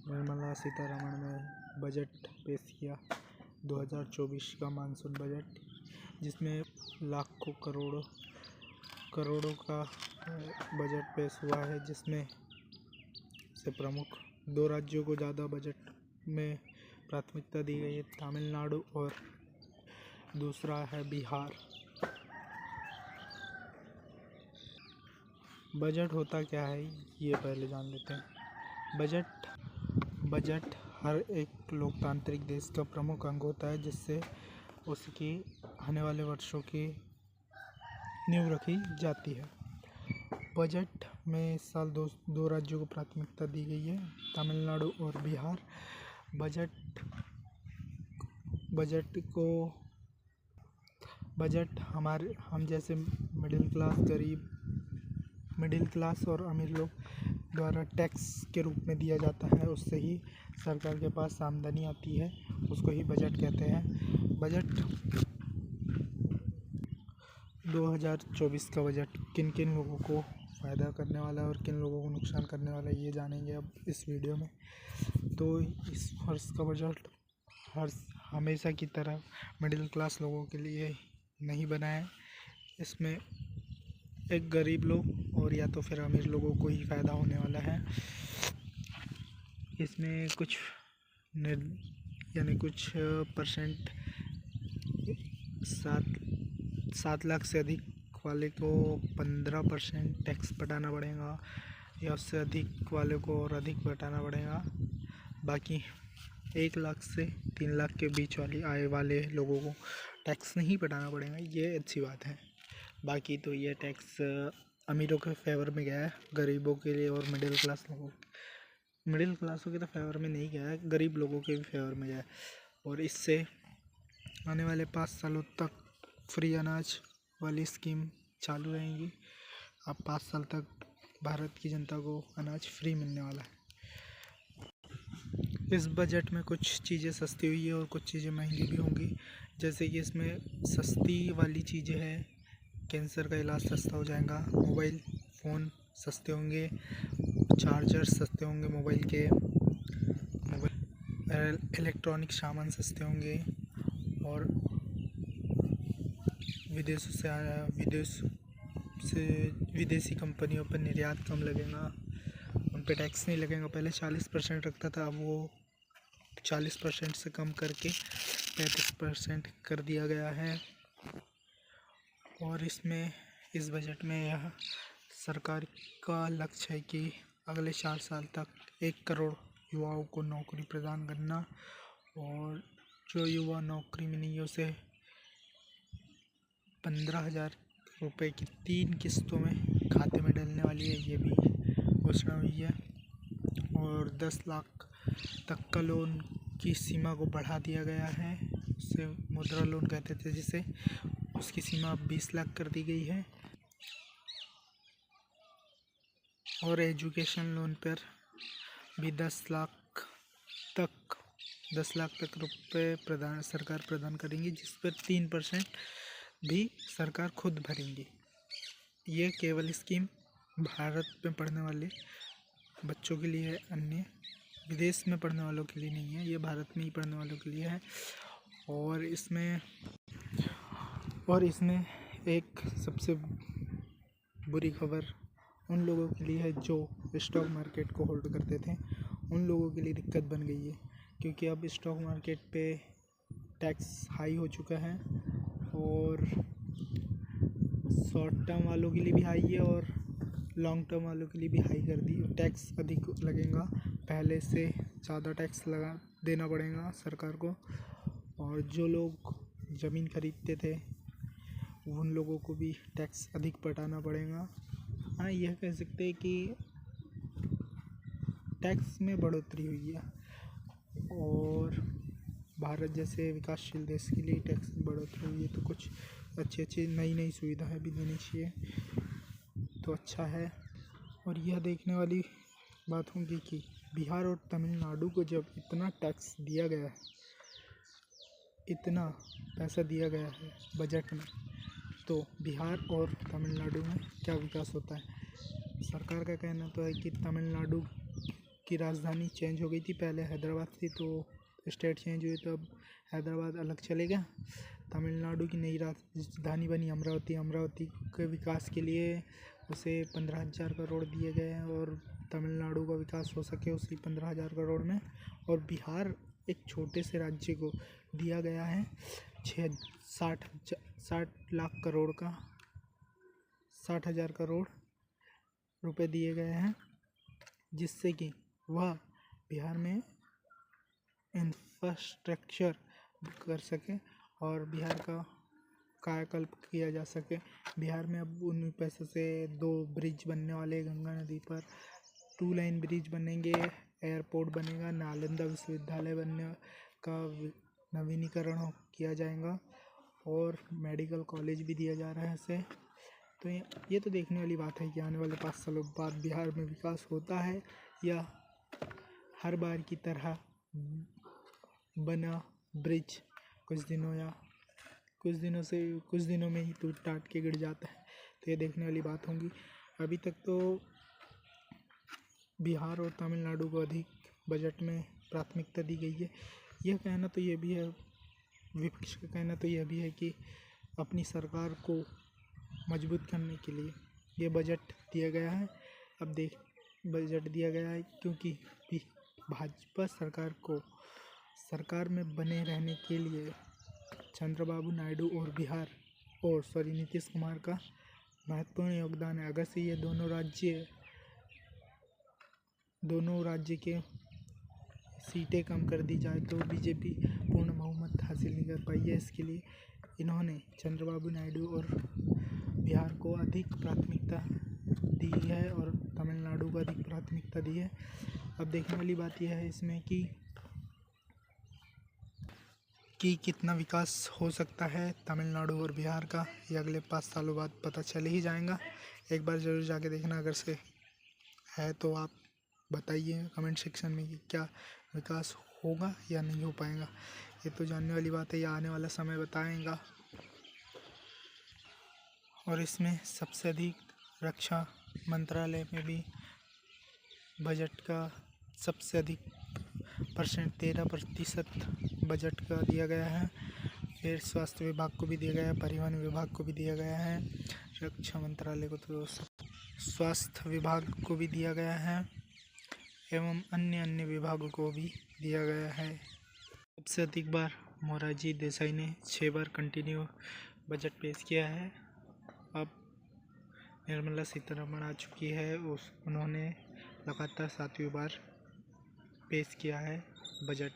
निर्मला सीतारमण ने बजट पेश किया 2024 का मानसून बजट, जिसमें लाखों करोड़ों का बजट पेश हुआ है, जिसमें से प्रमुख दो राज्यों को ज़्यादा बजट में प्राथमिकता दी गई है, तमिलनाडु और दूसरा है बिहार। बजट होता क्या है ये पहले जान लेते हैं। बजट हर एक लोकतांत्रिक देश का प्रमुख अंग होता है, जिससे उसकी आने वाले वर्षों की नींव रखी जाती है। बजट में इस साल दो राज्यों को प्राथमिकता दी गई है, तमिलनाडु और बिहार। बजट हम जैसे मिडिल क्लास और अमीर लोग द्वारा टैक्स के रूप में दिया जाता है, उससे ही सरकार के पास आमदनी आती है, उसको ही बजट कहते हैं। बजट 2024 का बजट किन किन लोगों को फ़ायदा करने वाला है और किन लोगों को नुकसान करने वाला है, ये जानेंगे अब इस वीडियो में। तो इस वर्ष का बजट हमेशा की तरह मिडिल क्लास लोगों के लिए नहीं बना है। इसमें एक गरीब लोग और या तो फिर अमीर लोगों को ही फ़ायदा होने वाला है। इसमें कुछ परसेंट 7 लाख से अधिक वाले को 15% टैक्स पटाना पड़ेगा, या उससे अधिक वाले को और अधिक पटाना पड़ेगा। बाकी 1 लाख से 3 लाख के बीच वाली आय वाले लोगों को टैक्स नहीं पटाना पड़ेगा, ये अच्छी बात है। बाकी तो ये टैक्स अमीरों के फेवर में गया है, गरीबों के लिए और मिडिल क्लासों के तो फेवर में नहीं गया है, गरीब लोगों के भी फेवर में गया है। और इससे आने वाले 5 सालों तक फ्री अनाज वाली स्कीम चालू रहेगी। अब 5 साल तक भारत की जनता को अनाज फ्री मिलने वाला है। इस बजट में कुछ चीज़ें सस्ती हुई है और कुछ चीज़ें महंगी भी होंगी। जैसे कि इसमें सस्ती वाली चीज़ें हैं, कैंसर का इलाज सस्ता हो जाएगा, मोबाइल फ़ोन सस्ते होंगे, चार्जर सस्ते होंगे, इलेक्ट्रॉनिक सामान सस्ते होंगे, और विदेशी कंपनियों पर निर्यात कम लगेगा, उन पे टैक्स नहीं लगेगा। पहले 40% रखता था, अब वो 40% से कम करके 35% कर दिया गया है। और इस बजट में यह सरकार का लक्ष्य है कि अगले 4 साल तक 1 करोड़ युवाओं को नौकरी प्रदान करना, और जो युवा नौकरी में नहीं है उसे 15,000 रुपये की 3 किस्तों में खाते में डलने वाली है, ये भी घोषणा हुई है। और 10 लाख तक का लोन की सीमा को बढ़ा दिया गया है, उसे मुद्रा लोन कहते थे जिसे, उसकी सीमा अब 20 लाख कर दी गई है। और एजुकेशन लोन पर भी 10 लाख तक रुपये सरकार प्रदान करेंगी, जिस पर 3% भी सरकार खुद भरेंगी। ये केवल स्कीम भारत में पढ़ने वाले बच्चों के लिए है, अन्य विदेश में पढ़ने वालों के लिए नहीं है, ये भारत में ही पढ़ने वालों के लिए है। और इसमें एक सबसे बुरी खबर उन लोगों के लिए है जो स्टॉक मार्केट को होल्ड करते थे, उन लोगों के लिए दिक्कत बन गई है, क्योंकि अब स्टॉक मार्केट पे टैक्स हाई हो चुका है, और शॉर्ट टर्म वालों के लिए भी हाई है और लॉन्ग टर्म वालों के लिए भी हाई कर दी। टैक्स अधिक लगेगा, पहले से ज़्यादा टैक्स देना पड़ेगा सरकार को। और जो लोग ज़मीन खरीदते थे उन लोगों को भी टैक्स अधिक पटाना पड़ेगा। हाँ, यह कह सकते हैं कि टैक्स में बढ़ोतरी हुई है, और भारत जैसे विकासशील देश के लिए टैक्स में बढ़ोतरी हुई है, तो कुछ अच्छी नई सुविधाएं भी देनी चाहिए, तो अच्छा है। और यह देखने वाली बात होगी कि बिहार और तमिलनाडु को जब इतना टैक्स दिया गया है, इतना पैसा दिया गया है बजट में, तो बिहार और तमिलनाडु में क्या विकास होता है। सरकार का कहना तो है कि तमिलनाडु की राजधानी चेंज हो गई थी, पहले हैदराबाद थी तो स्टेट चेंज हुई तो अब हैदराबाद अलग चले गया। तमिलनाडु की नई राजधानी बनी अमरावती। अमरावती के विकास के लिए उसे 15,000 करोड़ दिए गए हैं और तमिलनाडु का विकास हो सके उसी 15,000 करोड़ में। और बिहार एक छोटे से राज्य को दिया गया है 60 लाख करोड़ का 60,000 करोड़ रुपए दिए गए हैं, जिससे कि वह बिहार में इंफ्रास्ट्रक्चर कर सके और बिहार का कायाकल्प किया जा सके। बिहार में अब उन पैसों से 2 ब्रिज बनने वाले, गंगा नदी पर 2 लाइन ब्रिज बनेंगे, एयरपोर्ट बनेगा, नालंदा विश्वविद्यालय बनने का नवीनीकरण किया जाएगा और मेडिकल कॉलेज भी दिया जा रहा है इसे। तो ये तो देखने वाली बात है कि आने वाले 5 सालों बाद बिहार में विकास होता है या हर बार की तरह बना ब्रिज कुछ दिनों में ही टूट टाट के गिर जाता है। तो ये देखने वाली बात होगी। अभी तक तो बिहार और तमिलनाडु को अधिक बजट में प्राथमिकता दी गई है। यह कहना तो ये भी है, विपक्ष का कहना तो यह भी है कि अपनी सरकार को मजबूत करने के लिए ये बजट दिया गया है। अब बजट दिया गया है क्योंकि भाजपा सरकार को सरकार में बने रहने के लिए चंद्रबाबू नायडू और नीतीश कुमार का महत्वपूर्ण योगदान है। अगर से ये दोनों राज्य के सीटें कम कर दी जाए तो बीजेपी पूर्ण बहुमत हासिल नहीं कर पाई है। इसके लिए इन्होंने चंद्रबाबू नायडू और बिहार को अधिक प्राथमिकता दी है और तमिलनाडु को अधिक प्राथमिकता दी है। अब देखने वाली बात यह है इसमें कि कितना विकास हो सकता है तमिलनाडु और बिहार का, ये अगले 5 सालों बाद पता चल ही जाएगा। एक बार ज़रूर जाके देखना, अगर से है तो आप बताइए कमेंट सेक्शन में कि क्या विकास होगा या नहीं हो पाएगा। ये तो जानने वाली बात है, या आने वाला समय बताएगा। और इसमें सबसे अधिक रक्षा मंत्रालय में भी बजट का सबसे अधिक 13% बजट का दिया गया है। फिर स्वास्थ्य विभाग को भी दिया गया है, परिवहन विभाग को भी दिया गया है, रक्षा मंत्रालय को तो स्वास्थ्य विभाग को भी दिया गया है एवं अन्य विभागों को भी दिया गया है। सबसे अधिक बार मोरारजी देसाई ने 6 बार कंटिन्यू बजट पेश किया है। अब निर्मला सीतारमण आ चुकी है, उन्होंने लगातार 7वीं बार पेश किया है बजट।